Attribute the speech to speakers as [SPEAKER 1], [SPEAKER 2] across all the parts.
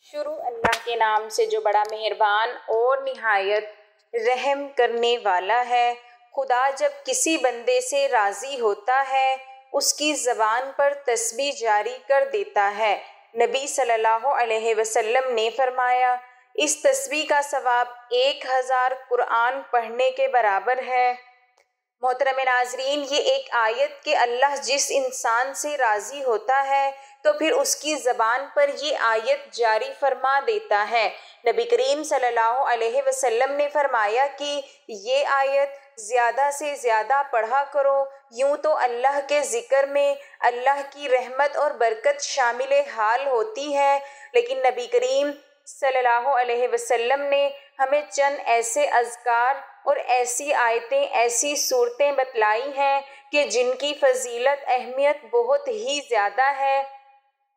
[SPEAKER 1] شروع اللہ کے نام سے جو بڑا مہربان اور نہایت رحم کرنے والا ہے۔ خدا جب کسی بندے سے راضی ہوتا ہے اس کی زبان پر تسبیح جاری کر دیتا ہے۔ نبی صلی اللہ علیہ وسلم نے فرمایا، اس تسبیح کا ثواب 1000 قرآن پڑھنے کے برابر ہے۔ محترم ناظرین، یہ ایک آیت کہ اللہ جس انسان سے راضی ہوتا ہے تو پھر اس کی زبان پر یہ آیت جاری فرما دیتا ہے۔ نبی کریم صلی اللہ علیہ وسلم نے فرمایا کہ یہ آیت زیادہ سے زیادہ پڑھا کرو، یوں تو اللہ کے ذکر میں اللہ کی رحمت اور برکت شامل حال ہوتی ہے، لیکن نبی کریم صلی اللہ علیہ وسلم نے ہمیں چند ایسے اذکار اور ایسی آیتیں، ایسی صورتیں بتلائی ہیں کہ جن کی فضیلت، اہمیت بہت ہی زیادہ ہے۔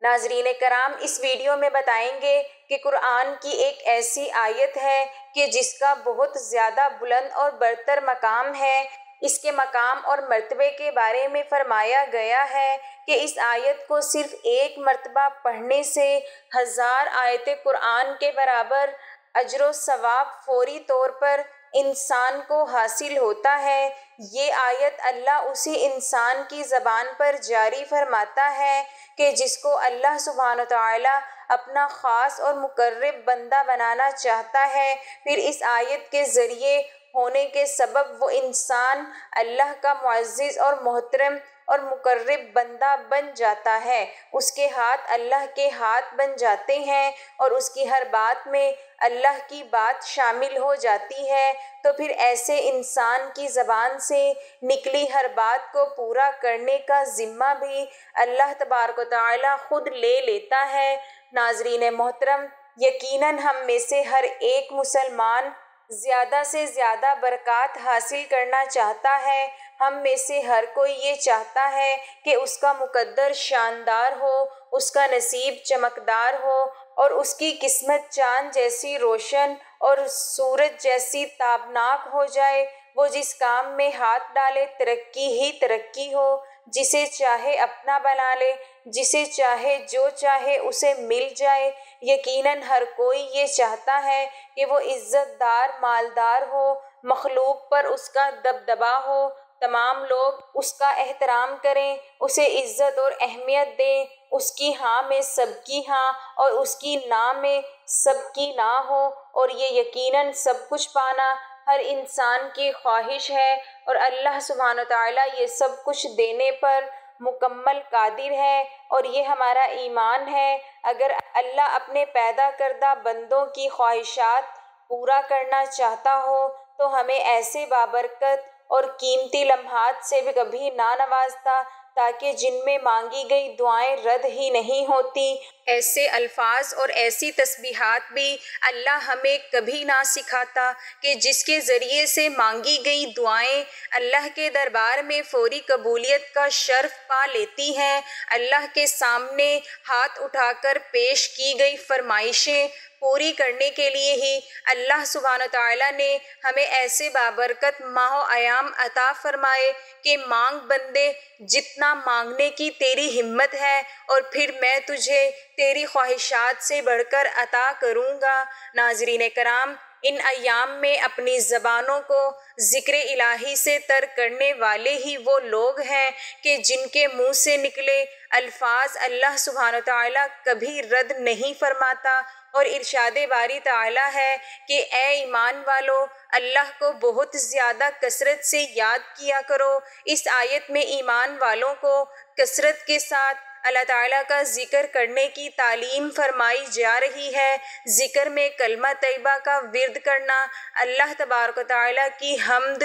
[SPEAKER 1] ناظرین کرام، اس ویڈیو میں بتائیں گے کہ قرآن کی ایک ایسی آیت ہے کہ جس کا بہت زیادہ بلند اور برتر مقام ہے۔ اس کے مقام اور مرتبے کے بارے میں فرمایا گیا ہے کہ اس آیت کو صرف ایک مرتبہ پڑھنے سے 1000 آیت قرآن کے برابر اجر و ثواب فوری طور پر انسان کو حاصل ہوتا ہے۔ یہ آیت اللہ اسی انسان کی زبان پر جاری فرماتا ہے کہ جس کو اللہ سبحانہ وتعالی اپنا خاص اور مقرب بندہ بنانا چاہتا ہے۔ پھر اس آیت کے ذریعے ہونے کے سبب وہ انسان اللہ کا معزز اور محترم اور مقرب بندہ بن جاتا ہے۔ اس کے ہاتھ اللہ کے ہاتھ بن جاتے ہیں اور اس کی ہر بات میں اللہ کی بات شامل ہو جاتی ہے۔ تو پھر ایسے انسان کی زبان سے نکلی ہر بات کو پورا کرنے کا ذمہ بھی اللہ تبارک و تعالی خود لے لیتا ہے۔ ناظرین محترم، یقیناً ہم میں سے ہر ایک مسلمان زیادہ سے زیادہ برکات حاصل کرنا چاہتا ہے۔ ہم میں سے ہر کوئی یہ چاہتا ہے کہ اس کا مقدر شاندار ہو، اس کا نصیب چمکدار ہو اور اس کی قسمت چاند جیسی روشن اور سورج جیسی تابناک ہو جائے۔ وہ جس کام میں ہاتھ ڈالے ترقی ہی ترقی ہو، جسے چاہے اپنا بنا لے، جسے چاہے جو چاہے اسے مل جائے۔ یقیناً ہر کوئی یہ چاہتا ہے کہ وہ عزت دار، مالدار ہو، مخلوق پر اس کا دبدبہ ہو، تمام لوگ اس کا احترام کریں، اسے عزت اور اہمیت دیں، اس کی ہاں میں سب کی ہاں اور اس کی نا میں سب کی نا ہو، اور یہ یقیناً سب کچھ پانا ہر انسان کی خواہش ہے، اور اللہ سبحانہ وتعالی یہ سب کچھ دینے پر مکمل قادر ہے، اور یہ ہمارا ایمان ہے۔ اگر اللہ اپنے پیدا کردہ بندوں کی خواہشات پورا کرنا چاہتا ہو تو ہمیں ایسے بابرکت اور قیمتی لمحات سے بھی کبھی نہ نوازتا تاکہ جن میں مانگی گئی دعائیں رد ہی نہیں ہوتی۔ ایسے الفاظ اور ایسی تسبیحات بھی اللہ ہمیں کبھی نہ سکھاتا کہ جس کے ذریعے سے مانگی گئی دعائیں اللہ کے دربار میں فوری قبولیت کا شرف پا لیتی ہیں۔ اللہ کے سامنے ہاتھ اٹھا کر پیش کی گئی فرمائشیں پوری کرنے کے لیے ہی اللہ سبحانہ تعالیٰ نے ہمیں ایسے بابرکت ماہ و ایام عطا فرمائے کہ مانگ بندے، جتنا مانگنے کی تیری ہمت ہے اور پھر میں تجھے تیری خواہشات سے بڑھ کر عطا کروں گا۔ ناظرین کرام، ان ایام میں اپنی زبانوں کو ذکر الہی سے تر کرنے والے ہی وہ لوگ ہیں کہ جن کے منہ سے نکلے الفاظ اللہ سبحانہ تعالیٰ کبھی رد نہیں فرماتا، اور ارشاد باری تعالیٰ ہے کہ اے ایمان والو، اللہ کو بہت زیادہ کثرت سے یاد کیا کرو۔ اس آیت میں ایمان والوں کو کثرت کے ساتھ اللہ تعالیٰ کا ذکر کرنے کی تعلیم فرمائی جا رہی ہے۔ ذکر میں کلمہ طیبہ کا ورد کرنا، اللہ تبارک و تعالیٰ کی حمد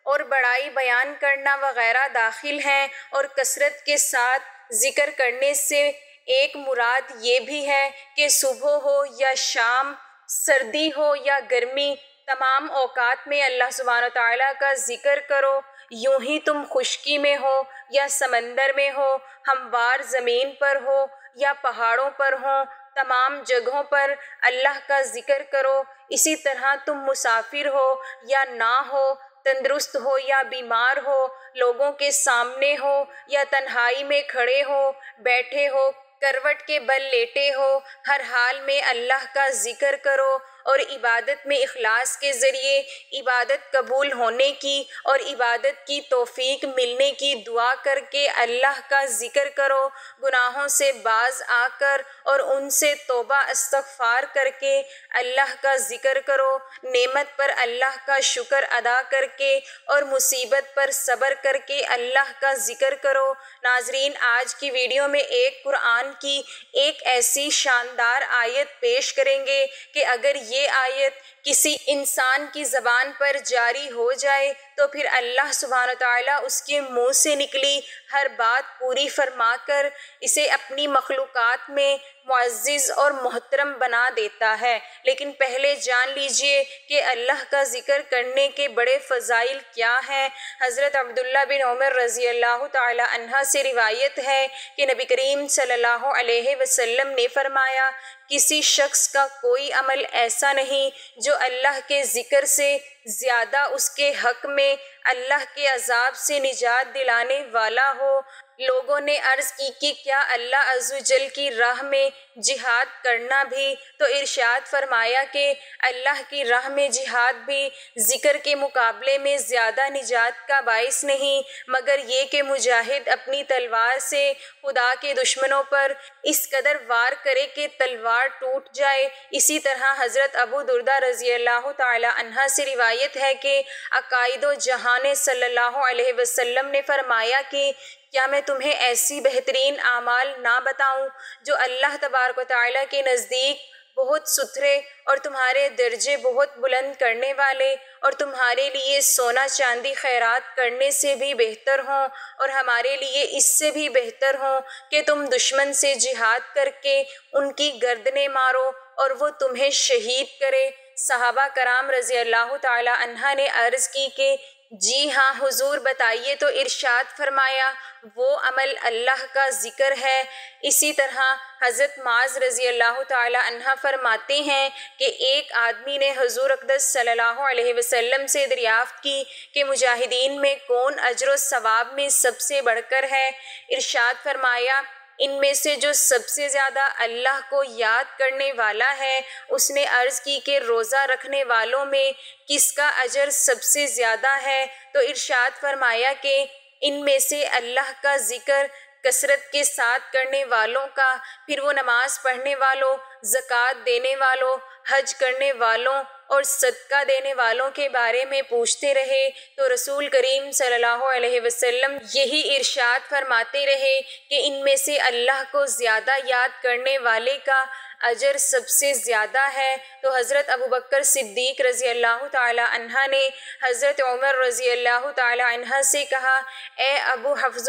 [SPEAKER 1] اور بڑائی بیان کرنا وغیرہ داخل ہیں، اور کثرت کے ساتھ ذکر کرنے سے ایک مراد یہ بھی ہے کہ صبح ہو یا شام، سردی ہو یا گرمی، تمام اوقات میں اللہ سبحانہ تعالیٰ کا ذکر کرو۔ یوں ہی تم خشکی میں ہو یا سمندر میں ہو، ہموار زمین پر ہو یا پہاڑوں پر ہو، تمام جگہوں پر اللہ کا ذکر کرو۔ اسی طرح تم مسافر ہو یا نہ ہو، تندرست ہو یا بیمار ہو، لوگوں کے سامنے ہو یا تنہائی میں کھڑے ہو، بیٹھے ہو، کروٹ کے بل لیٹے ہو، ہر حال میں اللہ کا ذکر کرو اور عبادت میں اخلاص کے ذریعے عبادت قبول ہونے کی اور عبادت کی توفیق ملنے کی دعا کر کے اللہ کا ذکر کرو، گناہوں سے باز آ کر اور ان سے توبہ استغفار کر کے اللہ کا ذکر کرو، نعمت پر اللہ کا شکر ادا کر کے اور مصیبت پر صبر کر کے اللہ کا ذکر کرو۔ ناظرین، آج کی ویڈیو میں ایک قرآن کی ایک ایسی شاندار آیت پیش کریں گے کہ اگر یہ آیت کسی انسان کی زبان پر جاری ہو جائے تو پھر اللہ سبحانہ وتعالیٰ اس کے منہ سے نکلی ہر بات پوری فرما کر اسے اپنی مخلوقات میں معزز اور محترم بنا دیتا ہے۔ لیکن پہلے جان لیجئے کہ اللہ کا ذکر کرنے کے بڑے فضائل کیا ہیں۔ حضرت عبداللہ بن عمر رضی اللہ تعالی عنہ سے روایت ہے کہ نبی کریم صلی اللہ علیہ وسلم نے فرمایا، کسی شخص کا کوئی عمل ایسا نہیں جو اللہ کے ذکر سے زیادہ اس کے حق میں اللہ کے عذاب سے نجات دلانے والا ہو۔ لوگوں نے عرض کی کہ کیا اللہ عز و جل کی راہ میں جہاد کرنا بھی؟ تو ارشاد فرمایا کہ اللہ کی راہ میں جہاد بھی ذکر کے مقابلے میں زیادہ نجات کا باعث نہیں، مگر یہ کہ مجاہد اپنی تلوار سے خدا کے دشمنوں پر اس قدر وار کرے کہ تلوار ٹوٹ جائے۔ اسی طرح حضرت ابو دردہ رضی اللہ تعالی عنہ سے روایت ہے کہ عقائد و جہان صلی اللہ علیہ وسلم نے فرمایا کہ کیا میں تمہیں ایسی بہترین اعمال نہ بتاؤں جو اللہ تبارک و تعالیٰ کے نزدیک بہت ستھرے اور تمہارے درجے بہت بلند کرنے والے اور تمہارے لیے سونا چاندی خیرات کرنے سے بھی بہتر ہوں اور ہمارے لیے اس سے بھی بہتر ہوں کہ تم دشمن سے جہاد کر کے ان کی گردنیں مارو اور وہ تمہیں شہید کرے۔ صحابہ کرام رضی اللہ تعالی عنہ نے عرض کی کہ جی ہاں حضور بتائیے، تو ارشاد فرمایا وہ عمل اللہ کا ذکر ہے۔ اسی طرح حضرت معاذ رضی اللہ تعالی عنہ فرماتے ہیں کہ ایک آدمی نے حضور اقدس صلی اللہ علیہ وسلم سے دریافت کی کہ مجاہدین میں کون اجر و ثواب میں سب سے بڑھ کر ہے؟ ارشاد فرمایا ان میں سے جو سب سے زیادہ اللہ کو یاد کرنے والا ہے۔ اس نے عرض کی کہ روزہ رکھنے والوں میں کس کا اجر سب سے زیادہ ہے؟ تو ارشاد فرمایا کہ ان میں سے اللہ کا ذکر کثرت کے ساتھ کرنے والوں کا۔ پھر وہ نماز پڑھنے والوں، زکوٰۃ دینے والوں، حج کرنے والوں اور صدقہ دینے والوں کے بارے میں پوچھتے رہے تو رسول کریم صلی اللہ علیہ وسلم یہی ارشاد فرماتے رہے کہ ان میں سے اللہ کو زیادہ یاد کرنے والے کا اجر سب سے زیادہ ہے۔ تو حضرت ابوبکر صدیق رضی اللہ تعالی عنہ نے حضرت عمر رضی اللہ تعالی عنہ سے کہا، اے ابو حفظ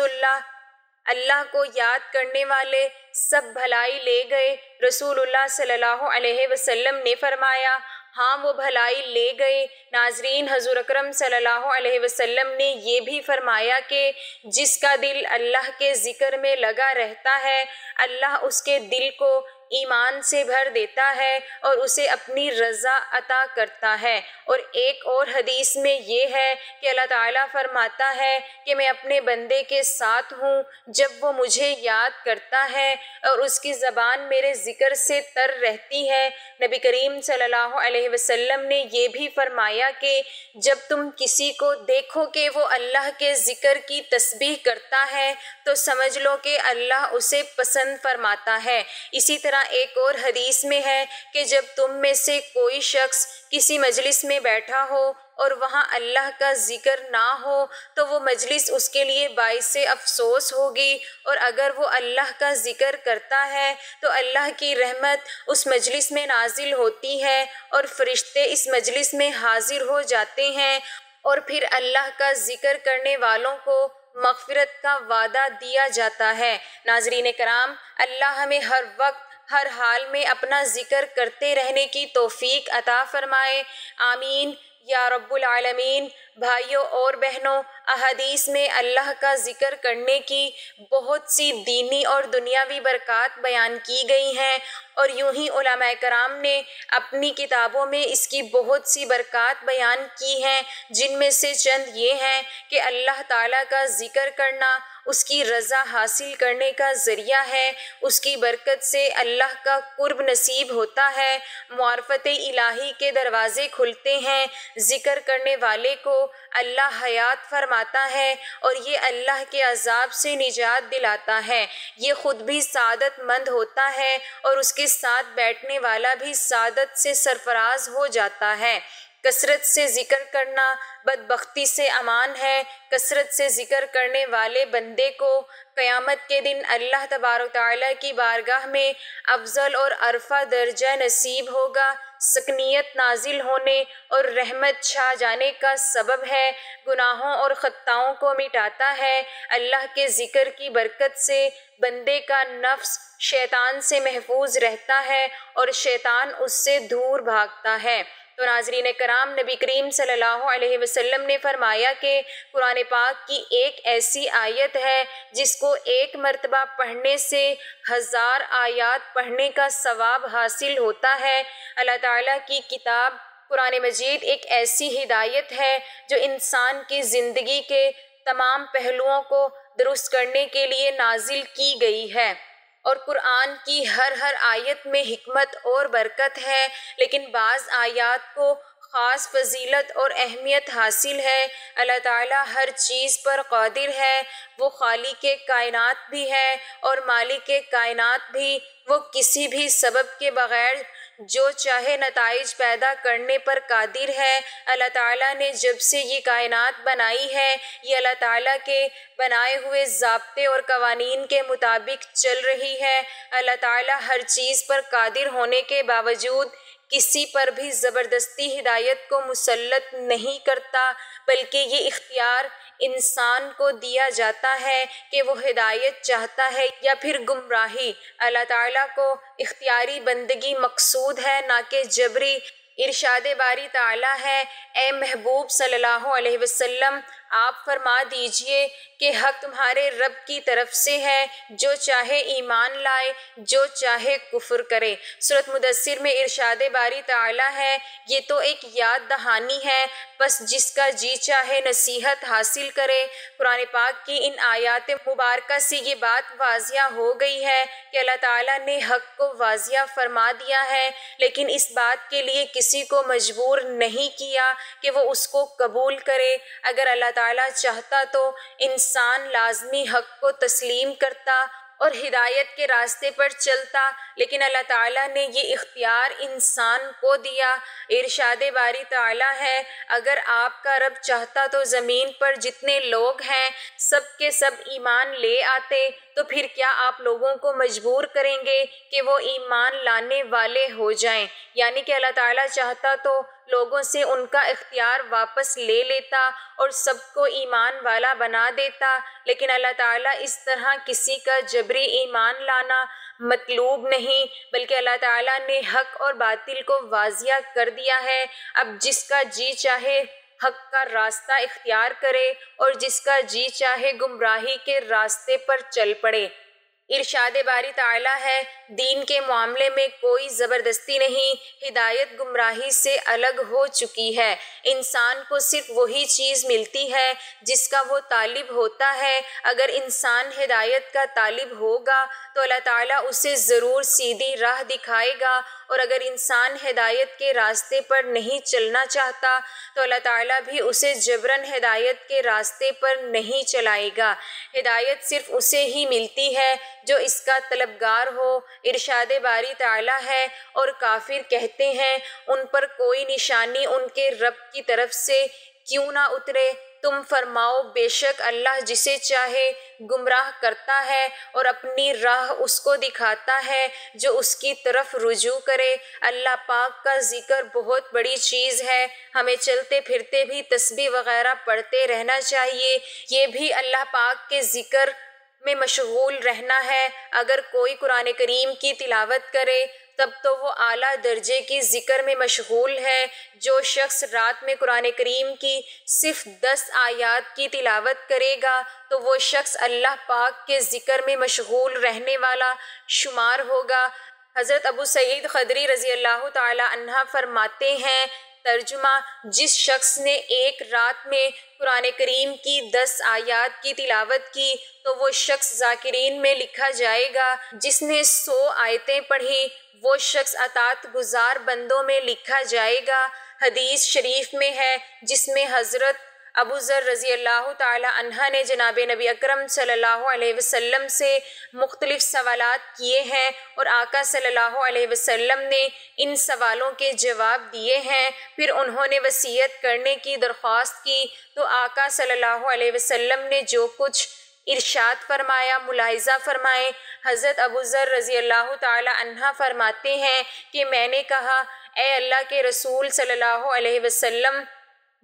[SPEAKER 1] اللہ کو یاد کرنے والے سب بھلائی لے گئے؟ رسول اللہ صلی اللہ علیہ وسلم نے فرمایا، ہاں وہ بھلائی لے گئے۔ ناظرین، حضور اکرم صلی اللہ علیہ وسلم نے یہ بھی فرمایا کہ جس کا دل اللہ کے ذکر میں لگا رہتا ہے اللہ اس کے دل کو ایمان سے بھر دیتا ہے اور اسے اپنی رضا عطا کرتا ہے۔ اور ایک اور حدیث میں یہ ہے کہ اللہ تعالیٰ فرماتا ہے کہ میں اپنے بندے کے ساتھ ہوں جب وہ مجھے یاد کرتا ہے اور اس کی زبان میرے ذکر سے تر رہتی ہے۔ نبی کریم صلی اللہ علیہ وسلم نے یہ بھی فرمایا کہ جب تم کسی کو دیکھو کہ وہ اللہ کے ذکر کی تسبیح کرتا ہے تو سمجھ لو کہ اللہ اسے پسند فرماتا ہے۔ اسی طرح ایک اور حدیث میں ہے کہ جب تم میں سے کوئی شخص کسی مجلس میں بیٹھا ہو اور وہاں اللہ کا ذکر نہ ہو تو وہ مجلس اس کے لیے باعث افسوس ہوگی، اور اگر وہ اللہ کا ذکر کرتا ہے تو اللہ کی رحمت اس مجلس میں نازل ہوتی ہے اور فرشتے اس مجلس میں حاضر ہو جاتے ہیں، اور پھر اللہ کا ذکر کرنے والوں کو مغفرت کا وعدہ دیا جاتا ہے۔ ناظرین کرام، اللہ ہمیں ہر وقت ہر حال میں اپنا ذکر کرتے رہنے کی توفیق عطا فرمائے، آمین یا رب العالمین۔ بھائیوں اور بہنوں، احادیث میں اللہ کا ذکر کرنے کی بہت سی دینی اور دنیاوی برکات بیان کی گئی ہیں، اور یوں ہی علماء کرام نے اپنی کتابوں میں اس کی بہت سی برکات بیان کی ہیں، جن میں سے چند یہ ہیں کہ اللہ تعالیٰ کا ذکر کرنا اس کی رضا حاصل کرنے کا ذریعہ ہے، اس کی برکت سے اللہ کا قرب نصیب ہوتا ہے، معرفت الہی کے دروازے کھلتے ہیں، ذکر کرنے والے کو اللہ حیات فرماتا ہے اور یہ اللہ کے عذاب سے نجات دلاتا ہے، یہ خود بھی سعادت مند ہوتا ہے اور اس کے ساتھ بیٹھنے والا بھی سعادت سے سرفراز ہو جاتا ہے۔ کثرت سے ذکر کرنا بدبختی سے امان ہے، کثرت سے ذکر کرنے والے بندے کو قیامت کے دن اللہ تبارک تعالیٰ کی بارگاہ میں افضل اور عرفہ درجہ نصیب ہوگا، سکنیت نازل ہونے اور رحمت چھا جانے کا سبب ہے، گناہوں اور خطاؤں کو مٹاتا ہے۔ اللہ کے ذکر کی برکت سے بندے کا نفس شیطان سے محفوظ رہتا ہے اور شیطان اس سے دور بھاگتا ہے۔ تو ناظرین کرام، نبی کریم صلی اللہ علیہ وسلم نے فرمایا کہ قرآن پاک کی ایک ایسی آیت ہے جس کو ایک مرتبہ پڑھنے سے 1000 آیات پڑھنے کا ثواب حاصل ہوتا ہے۔ اللہ تعالیٰ کی کتاب قرآن مجید ایک ایسی ہدایت ہے جو انسان کی زندگی کے تمام پہلوؤں کو درست کرنے کے لیے نازل کی گئی ہے، اور قرآن کی ہر آیت میں حکمت اور برکت ہے، لیکن بعض آیات کو خاص فضیلت اور اہمیت حاصل ہے۔ اللہ تعالیٰ ہر چیز پر قادر ہے، وہ خالق کائنات بھی ہے اور مالک کائنات بھی، وہ کسی بھی سبب کے بغیر جو چاہے نتائج پیدا کرنے پر قادر ہے۔ اللہ تعالیٰ نے جب سے یہ کائنات بنائی ہے، یہ اللہ تعالیٰ کے بنائے ہوئے ضابطے اور قوانین کے مطابق چل رہی ہے۔ اللہ تعالیٰ ہر چیز پر قادر ہونے کے باوجود کسی پر بھی زبردستی ہدایت کو مسلط نہیں کرتا، بلکہ یہ اختیار انسان کو دیا جاتا ہے کہ وہ ہدایت چاہتا ہے یا پھر گمراہی۔ اللہ تعالیٰ کو اختیاری بندگی مقصود ہے، نہ کہ جبری۔ ارشاد باری تعالیٰ ہے، اے محبوب صلی اللہ علیہ وسلم، آپ فرما دیجئے کہ حق تمہارے رب کی طرف سے ہے، جو چاہے ایمان لائے، جو چاہے کفر کرے۔ سورۃ مدثر میں ارشاد باری تعالیٰ ہے، یہ تو ایک یاد دہانی ہے، بس جس کا جی چاہے نصیحت حاصل کرے۔ قرآن پاک کی ان آیات مبارکہ سے یہ بات واضح ہو گئی ہے کہ اللہ تعالیٰ نے حق کو واضح فرما دیا ہے، لیکن اس بات کے لیے کسی کو مجبور نہیں کیا کہ وہ اس کو قبول کرے۔ اگر اللہ تعالیٰ چاہتا تو انسان لازمی حق کو تسلیم کرتا اور ہدایت کے راستے پر چلتا، لیکن اللہ تعالیٰ نے یہ اختیار انسان کو دیا۔ ارشاد باری تعالیٰ ہے، اگر آپ کا رب چاہتا تو زمین پر جتنے لوگ ہیں سب کے سب ایمان لے آتے، تو پھر کیا آپ لوگوں کو مجبور کریں گے کہ وہ ایمان لانے والے ہو جائیں؟ یعنی کہ اللہ تعالیٰ چاہتا تو لوگوں سے ان کا اختیار واپس لے لیتا اور سب کو ایمان والا بنا دیتا، لیکن اللہ تعالیٰ اس طرح کسی کا جبری ایمان لانا مطلوب نہیں، بلکہ اللہ تعالیٰ نے حق اور باطل کو واضح کر دیا ہے۔ اب جس کا جی چاہے حق کا راستہ اختیار کرے اور جس کا جی چاہے گمراہی کے راستے پر چل پڑے۔ ارشاد باری تعالیٰ ہے، دین کے معاملے میں کوئی زبردستی نہیں، ہدایت گمراہی سے الگ ہو چکی ہے۔ انسان کو صرف وہی چیز ملتی ہے جس کا وہ طالب ہوتا ہے۔ اگر انسان ہدایت کا طالب ہوگا تو اللہ تعالیٰ اسے ضرور سیدھی راہ دکھائے گا، اور اگر انسان ہدایت کے راستے پر نہیں چلنا چاہتا تو اللہ تعالیٰ بھی اسے جبراً ہدایت کے راستے پر نہیں چلائے گا۔ ہدایت صرف اسے ہی ملتی ہے جو اس کا طلبگار ہو۔ ارشاد باری تعالیٰ ہے، اور کافر کہتے ہیں ان پر کوئی نشانی ان کے رب کی طرف سے کیوں نہ اترے؟ تم فرماؤ، بے شک اللہ جسے چاہے گمراہ کرتا ہے اور اپنی راہ اس کو دکھاتا ہے جو اس کی طرف رجوع کرے۔ اللہ پاک کا ذکر بہت بڑی چیز ہے، ہمیں چلتے پھرتے بھی تسبیح وغیرہ پڑھتے رہنا چاہیے، یہ بھی اللہ پاک کے ذکر میں مشغول رہنا ہے۔ اگر کوئی قرآن کریم کی تلاوت کرے تب تو وہ اعلیٰ درجے کی ذکر میں مشغول ہے۔ جو شخص رات میں قرآن کریم کی صرف 10 آیات کی تلاوت کرے گا تو وہ شخص اللہ پاک کے ذکر میں مشغول رہنے والا شمار ہوگا۔ حضرت ابو سعید خدری رضی اللہ تعالی عنہ فرماتے ہیں ترجمہ: جس شخص نے ایک رات میں قرآن کریم کی 10 آیات کی تلاوت کی تو وہ شخص ذاکرین میں لکھا جائے گا۔ جس نے 100 آیتیں پڑھی وہ شخص اطاعت گزار بندوں میں لکھا جائے گا۔ حدیث شریف میں ہے، جس میں حضرت ابو ذر رضی اللہ تعالی عنہ نے جناب نبی اکرم صلی اللہ علیہ وسلم سے مختلف سوالات کیے ہیں اور آقا صلی اللہ علیہ وسلم نے ان سوالوں کے جواب دیے ہیں۔ پھر انہوں نے وصیت کرنے کی درخواست کی تو آقا صلی اللہ علیہ وسلم نے جو کچھ ارشاد فرمایا ملاحظہ فرمائیں۔ حضرت ابو ذر رضی اللہ تعالی عنہ فرماتے ہیں کہ میں نے کہا، اے اللہ کے رسول صلی اللہ علیہ وسلم،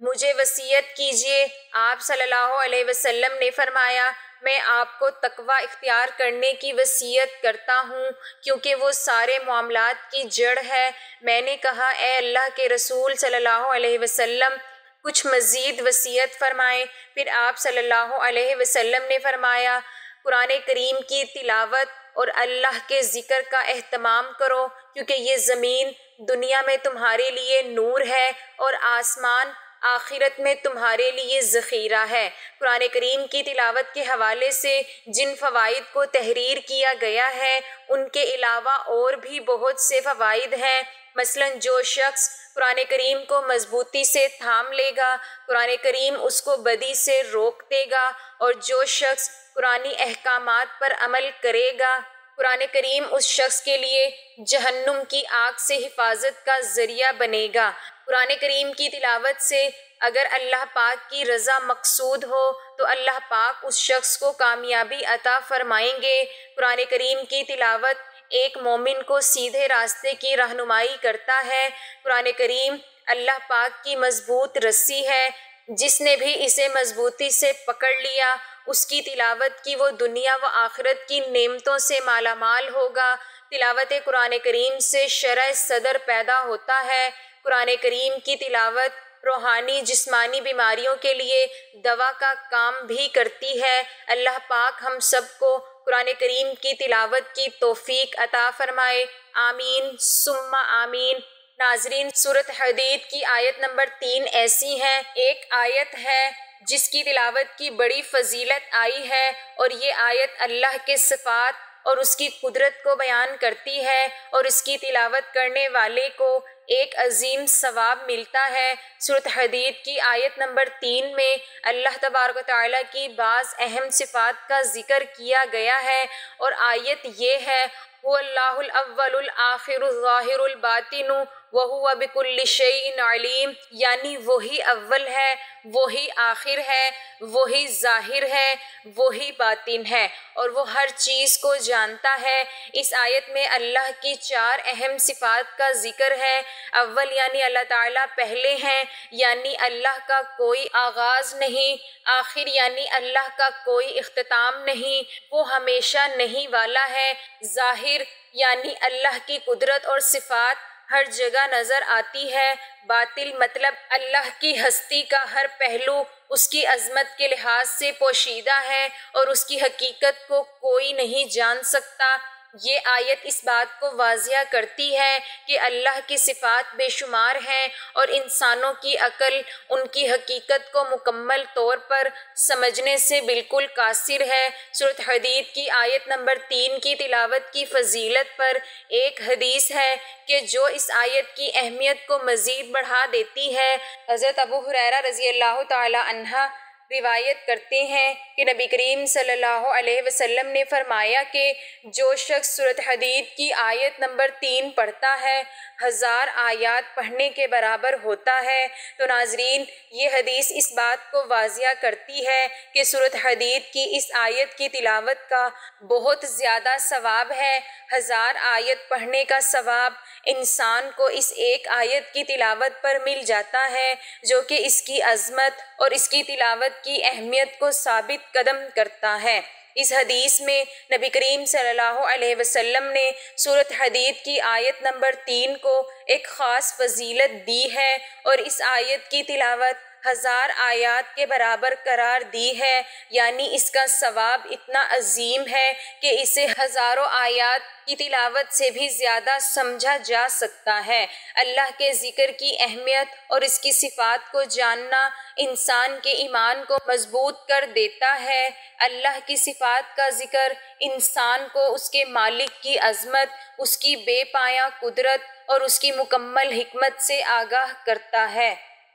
[SPEAKER 1] مجھے وصیت کیجیے۔ آپ صلی اللہ علیہ وسلم نے فرمایا، میں آپ کو تقوی اختیار کرنے کی وصیت کرتا ہوں کیونکہ وہ سارے معاملات کی جڑ ہے۔ میں نے کہا، اے اللہ کے رسول صلی اللہ علیہ وسلم، کچھ مزید وصیت فرمائیں۔ پھر آپ صلی اللہ علیہ وسلم نے فرمایا، قرآن کریم کی تلاوت اور اللہ کے ذکر کا اہتمام کرو کیونکہ یہ زمین دنیا میں تمہارے لیے نور ہے اور آسمان آخرت میں تمہارے لیے ذخیرہ ہے۔ قرآن کریم کی تلاوت کے حوالے سے جن فوائد کو تحریر کیا گیا ہے ان کے علاوہ اور بھی بہت سے فوائد ہیں۔ مثلاً جو شخص قرآن کریم کو مضبوطی سے تھام لے گا، قرآن کریم اس کو بدی سے روک دے گا، اور جو شخص قرآنی احکامات پر عمل کرے گا، قرآن کریم اس شخص کے لیے جہنم کی آگ سے حفاظت کا ذریعہ بنے گا۔ قرآن کریم کی تلاوت سے اگر اللہ پاک کی رضا مقصود ہو تو اللہ پاک اس شخص کو کامیابی عطا فرمائیں گے۔ قرآن کریم کی تلاوت ایک مومن کو سیدھے راستے کی رہنمائی کرتا ہے۔ قرآن کریم اللہ پاک کی مضبوط رسی ہے، جس نے بھی اسے مضبوطی سے پکڑ لیا اس کی تلاوت کی وہ دنیا و آخرت کی نعمتوں سے مالا مال ہوگا۔ تلاوت قرآن کریم سے شرح صدر پیدا ہوتا ہے۔ قرآن کریم کی تلاوت روحانی جسمانی بیماریوں کے لیے دوا کا کام بھی کرتی ہے۔ اللہ پاک ہم سب کو قرآن کریم کی تلاوت کی توفیق عطا فرمائے، آمین ثم آمین۔ ناظرین، سورۃ حدید کی آیت نمبر 3 ایسی ہے۔ ایک آیت ہے جس کی تلاوت کی بڑی فضیلت آئی ہے اور یہ آیت اللہ کے صفات اور اس کی قدرت کو بیان کرتی ہے اور اس کی تلاوت کرنے والے کو ایک عظیم ثواب ملتا ہے۔ سورۃ حدید کی آیت نمبر 3 میں اللہ تبارک و تعالیٰ کی بعض اہم صفات کا ذکر کیا گیا ہے اور آیت یہ ہے، هو اللہ الاول الآخر الظاہر الباطن وہو بکل شیء علیم، یعنی وہی اول ہے، وہی آخر ہے، وہی ظاہر ہے، وہی باطن ہے اور وہ ہر چیز کو جانتا ہے۔ اس آیت میں اللہ کی 4 اہم صفات کا ذکر ہے۔ اول یعنی اللہ تعالیٰ پہلے ہیں، یعنی اللہ کا کوئی آغاز نہیں۔ آخر یعنی اللہ کا کوئی اختتام نہیں، وہ ہمیشہ نہیں والا ہے۔ ظاہر یعنی اللہ کی قدرت اور صفات ہر جگہ نظر آتی ہے۔ باطل مطلب اللہ کی ہستی کا ہر پہلو اس کی عظمت کے لحاظ سے پوشیدہ ہے اور اس کی حقیقت کو کوئی نہیں جان سکتا۔ یہ آیت اس بات کو واضح کرتی ہے کہ اللہ کی صفات بے شمار ہیں اور انسانوں کی عقل ان کی حقیقت کو مکمل طور پر سمجھنے سے بالکل قاصر ہے۔ سورۃ حدید کی آیت نمبر 3 کی تلاوت کی فضیلت پر ایک حدیث ہے کہ جو اس آیت کی اہمیت کو مزید بڑھا دیتی ہے۔ حضرت ابو ہریرہ رضی اللہ تعالی عنہ روایت کرتے ہیں کہ نبی کریم صلی اللہ علیہ وسلم نے فرمایا کہ جو شخص سورۃ حدید کی آیت نمبر 3 پڑھتا ہے 1000 آیات پڑھنے کے برابر ہوتا ہے۔ تو ناظرین، یہ حدیث اس بات کو واضح کرتی ہے کہ سورۃ حدید کی اس آیت کی تلاوت کا بہت زیادہ ثواب ہے۔ 1000 آیت پڑھنے کا ثواب انسان کو اس ایک آیت کی تلاوت پر مل جاتا ہے، جو کہ اس کی عظمت اور اس کی تلاوت کی اہمیت کو ثابت قدم کرتا ہے۔ اس حدیث میں نبی کریم صلی اللہ علیہ وسلم نے سورۃ حدید کی آیت نمبر 3 کو ایک خاص فضیلت دی ہے اور اس آیت کی تلاوت 1000 آیات کے برابر قرار دی ہے، یعنی اس کا ثواب اتنا عظیم ہے کہ اسے ہزاروں آیات کی تلاوت سے بھی زیادہ سمجھا جا سکتا ہے۔ اللہ کے ذکر کی اہمیت اور اس کی صفات کو جاننا انسان کے ایمان کو مضبوط کر دیتا ہے۔ اللہ کی صفات کا ذکر انسان کو اس کے مالک کی عظمت، اس کی بے پایہ قدرت اور اس کی مکمل حکمت سے آگاہ کرتا ہے۔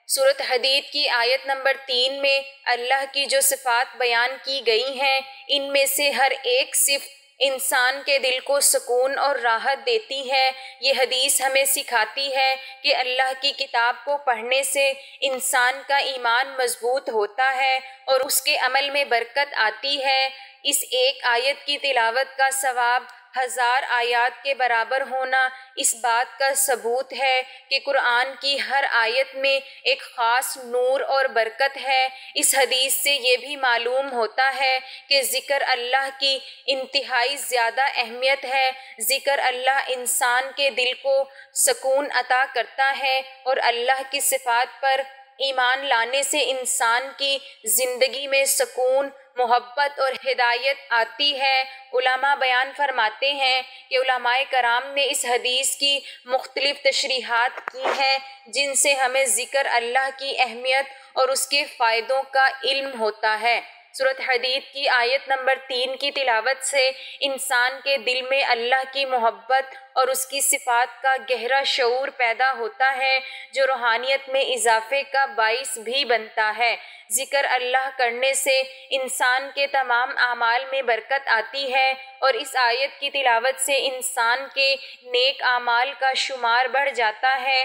[SPEAKER 1] سورۃ حدید کی آیت نمبر 3 میں اللہ کی جو صفات بیان کی گئی ہیں، ان میں سے ہر ایک صفت انسان کے دل کو سکون اور راحت دیتی ہے۔ یہ حدیث ہمیں سکھاتی ہے کہ اللہ کی کتاب کو پڑھنے سے انسان کا ایمان مضبوط ہوتا ہے اور اس کے عمل میں برکت آتی ہے۔ اس ایک آیت کی تلاوت کا ثواب 1000 آیات کے برابر ہونا اس بات کا ثبوت ہے کہ قرآن کی ہر آیت میں ایک خاص نور اور برکت ہے۔ اس حدیث سے یہ بھی معلوم ہوتا ہے کہ ذکر اللہ کی انتہائی زیادہ اہمیت ہے۔ ذکر اللہ انسان کے دل کو سکون عطا کرتا ہے اور اللہ کی صفات پر ایمان لانے سے انسان کی زندگی میں سکون، محبت اور ہدایت آتی ہے۔ علماء بیان فرماتے ہیں کہ علماء کرام نے اس حدیث کی مختلف تشریحات کی ہیں جن سے ہمیں ذکر اللہ کی اہمیت اور اس کے فائدوں کا علم ہوتا ہے۔ سورۃ حدید کی آیت نمبر 3 کی تلاوت سے انسان کے دل میں اللہ کی محبت اور اس کی صفات کا گہرا شعور پیدا ہوتا ہے جو روحانیت میں اضافے کا باعث بھی بنتا ہے۔ ذکر اللہ کرنے سے انسان کے تمام اعمال میں برکت آتی ہے اور اس آیت کی تلاوت سے انسان کے نیک اعمال کا شمار بڑھ جاتا ہے،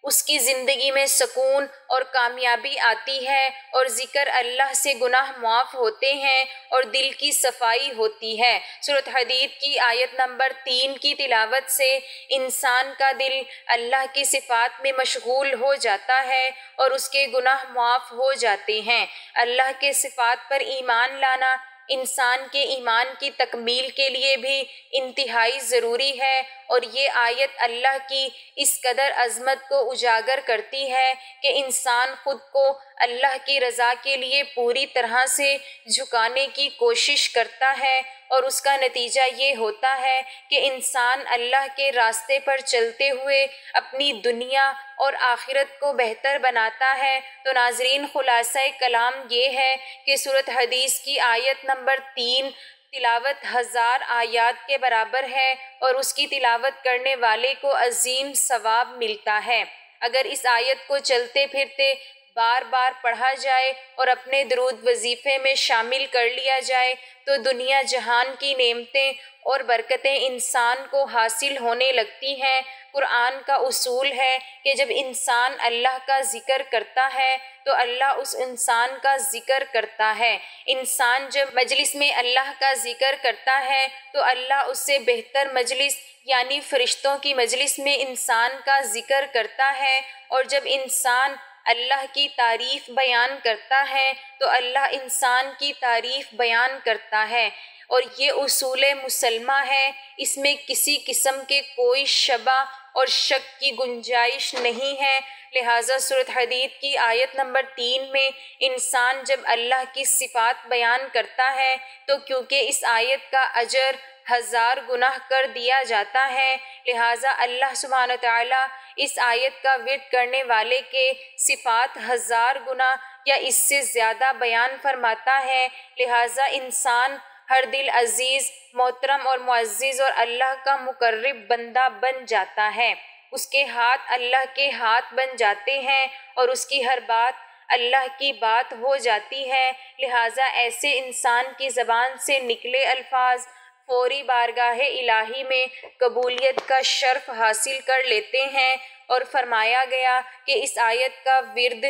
[SPEAKER 1] اس کی زندگی میں سکون اور کامیابی آتی ہے اور ذکر اللہ سے گناہ معاف ہوتے ہیں اور دل کی صفائی ہوتی ہے۔ سورۃ حدید کی آیت نمبر 3 کی تلاوت سے انسان کا دل اللہ کی صفات میں مشغول ہو جاتا ہے اور اس کے گناہ معاف ہو جاتے ہیں۔ اللہ کے صفات پر ایمان لانا انسان کے ایمان کی تکمیل کے لیے بھی انتہائی ضروری ہے اور یہ آیت اللہ کی اس قدر عظمت کو اجاگر کرتی ہے کہ انسان خود کو اللہ کی رضا کے لیے پوری طرح سے جھکانے کی کوشش کرتا ہے اور اس کا نتیجہ یہ ہوتا ہے کہ انسان اللہ کے راستے پر چلتے ہوئے اپنی دنیا اور آخرت کو بہتر بناتا ہے۔ تو ناظرین، خلاصہ کلام یہ ہے کہ سورۃ حدیث کی آیت نمبر 3 تلاوت 1000 آیات کے برابر ہے اور اس کی تلاوت کرنے والے کو عظیم ثواب ملتا ہے۔ اگر اس آیت کو چلتے پھرتے بار بار پڑھا جائے اور اپنے درود وظیفے میں شامل کر لیا جائے تو دنیا جہان کی نعمتیں اور برکتیں انسان کو حاصل ہونے لگتی ہیں۔ قرآن کا اصول ہے کہ جب انسان اللہ کا ذکر کرتا ہے تو اللہ اس انسان کا ذکر کرتا ہے۔ انسان جب مجلس میں اللہ کا ذکر کرتا ہے تو اللہ اس سے بہتر مجلس یعنی فرشتوں کی مجلس میں انسان کا ذکر کرتا ہے، اور جب انسان اللہ کی تعریف بیان کرتا ہے تو اللہ انسان کی تعریف بیان کرتا ہے، اور یہ اصول مسلمہ ہے، اس میں کسی قسم کے کوئی شبہ اور شک کی گنجائش نہیں ہے۔ لہٰذا سورۃ حدید کی آیت نمبر 3 میں انسان جب اللہ کی صفات بیان کرتا ہے تو کیونکہ اس آیت کا اجر 1000 گنا کر دیا جاتا ہے، لہٰذا اللہ سبحانہ وتعالیٰ اس آیت کا ورد کرنے والے کے صفات 1000 گنا یا اس سے زیادہ بیان فرماتا ہے۔ لہٰذا انسان ہر دل عزیز، محترم اور معزز اور اللہ کا مقرب بندہ بن جاتا ہے، اس کے ہاتھ اللہ کے ہاتھ بن جاتے ہیں اور اس کی ہر بات اللہ کی بات ہو جاتی ہے۔ لہٰذا ایسے انسان کی زبان سے نکلے الفاظ فوری بارگاہ الہی میں قبولیت کا شرف حاصل کر لیتے ہیں، اور فرمایا گیا کہ اس آیت کا ورد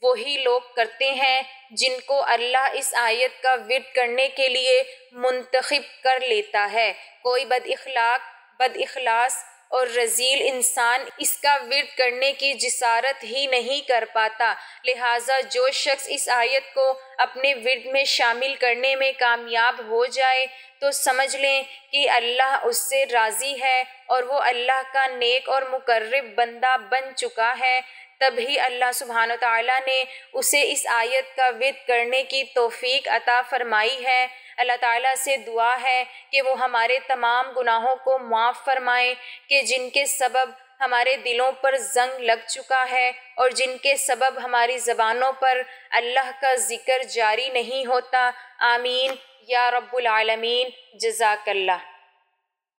[SPEAKER 1] وہی لوگ کرتے ہیں جن کو اللہ اس آیت کا ورد کرنے کے لیے منتخب کر لیتا ہے۔ کوئی بد اخلاص اور رذیل انسان اس کا ورد کرنے کی جسارت ہی نہیں کر پاتا۔ لہٰذا جو شخص اس آیت کو اپنے ورد میں شامل کرنے میں کامیاب ہو جائے تو سمجھ لیں کہ اللہ اس سے راضی ہے اور وہ اللہ کا نیک اور مقرب بندہ بن چکا ہے۔ تبھی اللہ سبحانہ و تعالیٰ نے اسے اس آیت کا ورد کرنے کی توفیق عطا فرمائی ہے۔ اللہ تعالیٰ سے دعا ہے کہ وہ ہمارے تمام گناہوں کو معاف فرمائے، کہ جن کے سبب ہمارے دلوں پر زنگ لگ چکا ہے اور جن کے سبب ہماری زبانوں پر اللہ کا ذکر جاری نہیں ہوتا۔ آمین یا رب العالمین۔ جزاک اللہ۔